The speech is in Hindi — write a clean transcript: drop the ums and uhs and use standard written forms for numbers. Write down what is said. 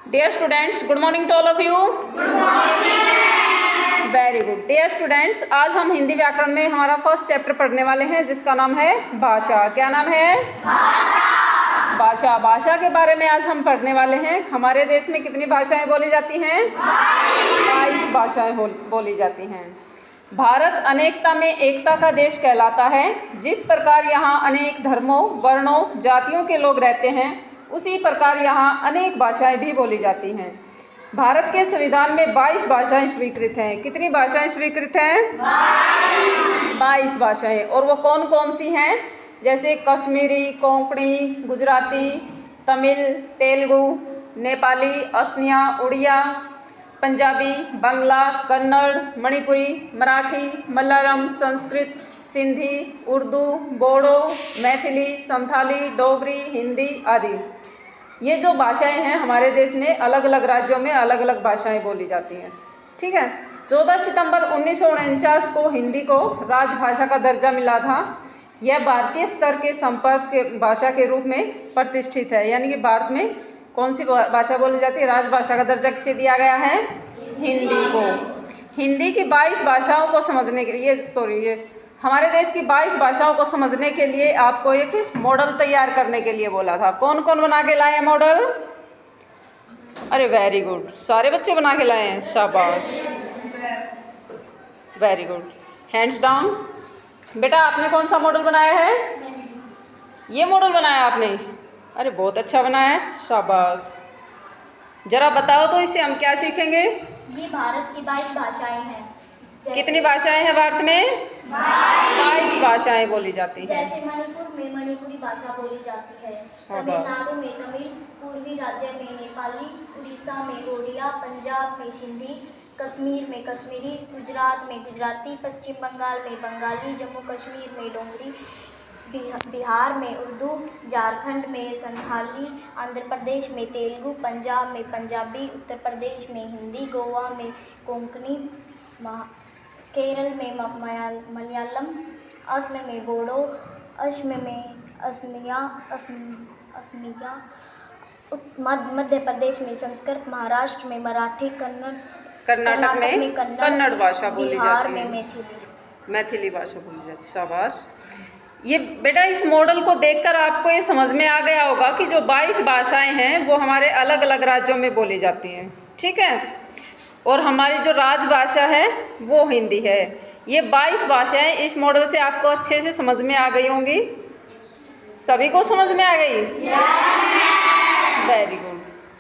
Dear students, good morning to all of you. Good morning. Very good. Dear students, आज हम हिंदी व्याकरण में हमारा फर्स्ट चैप्टर पढ़ने वाले हैं जिसका नाम है भाषा। क्या नाम है? भाषा। भाषा। भाषा के बारे में आज हम पढ़ने वाले हैं। हमारे देश में कितनी भाषाएं बोली जाती हैं? 22 भाषाएं बोली जाती हैं। भारत अनेकता में एकता का देश कहलाता है। जिस प्रकार यहाँ अनेक धर्मों, वर्णों, जातियों के लोग रहते हैं, उसी प्रकार यहाँ अनेक भाषाएं भी बोली जाती हैं। भारत के संविधान में 22 भाषाएं स्वीकृत हैं। कितनी भाषाएं स्वीकृत हैं? 22 भाषाएं। और वो कौन कौन सी हैं? जैसे कश्मीरी, कोंकणी, गुजराती, तमिल, तेलुगु, नेपाली, असमिया, उड़िया, पंजाबी, बांग्ला, कन्नड़, मणिपुरी, मराठी, मलयालम, संस्कृत, सिंधी, उर्दू, बोडो, मैथिली, संथाली, डोगरी, हिंदी आदि। ये जो भाषाएं हैं हमारे देश में अलग अलग राज्यों में अलग अलग भाषाएं बोली जाती हैं। ठीक है। 14 सितंबर 1949 को हिंदी को राजभाषा का दर्जा मिला था। यह भारतीय स्तर के संपर्क भाषा के रूप में प्रतिष्ठित है। यानी कि भारत में कौन सी भाषा बोली जाती है? राजभाषा का दर्जा किसे दिया गया है? हिंदी को। हिंदी की 22 भाषाओं को समझने के लिए हमारे देश की 22 भाषाओं को समझने के लिए आपको एक मॉडल तैयार करने के लिए बोला था। कौन कौन बना के लाए हैं मॉडल? अरे वेरी गुड, सारे बच्चे बना के लाए हैं, शाबाश, वेरी गुड, हैंड्स डाउन। बेटा आपने कौन सा मॉडल बनाया है? ये मॉडल बनाया आपने? अरे बहुत अच्छा बनाया है, शाबाश। जरा बताओ तो इससे हम क्या सीखेंगे? ये भारत की 22 भाषाएं हैं। कितनी भाषाएं हैं भारत में? 22 भाषाएं बोली जाती हैं। जैसे मणिपुर में मणिपुरी भाषा बोली जाती है, तमिलनाडु में तमिल, पूर्वी राज्य में नेपाली, उड़ीसा में ओडिया, पंजाब में सिंधी, कश्मीर में कश्मीरी, गुजरात में गुजराती, पश्चिम बंगाल में बंगाली, जम्मू कश्मीर में डोगरी, बिहार में उर्दू, झारखंड में संथाली, आंध्र प्रदेश में तेलुगु, पंजाब में पंजाबी, उत्तर प्रदेश में हिंदी, गोवा में कोंकणी, केरल में मलयालम, असम में बोडो, असम में असमिया, मध्य प्रदेश में संस्कृत, महाराष्ट्र में मराठी, कर्नाटक में कन्नड़ भाषा बोली जाती है, मैथिली भाषा बोली जाती है। शाबाश। ये बेटा इस मॉडल को देखकर आपको ये समझ में आ गया होगा कि जो 22 भाषाएं हैं वो हमारे अलग अलग राज्यों में बोली जाती हैं। ठीक है। और हमारी जो राजभाषा है वो हिंदी है। ये 22 भाषाएं इस मॉडल से आपको अच्छे से समझ में आ गई होंगी। सभी को समझ में आ गई? Very good.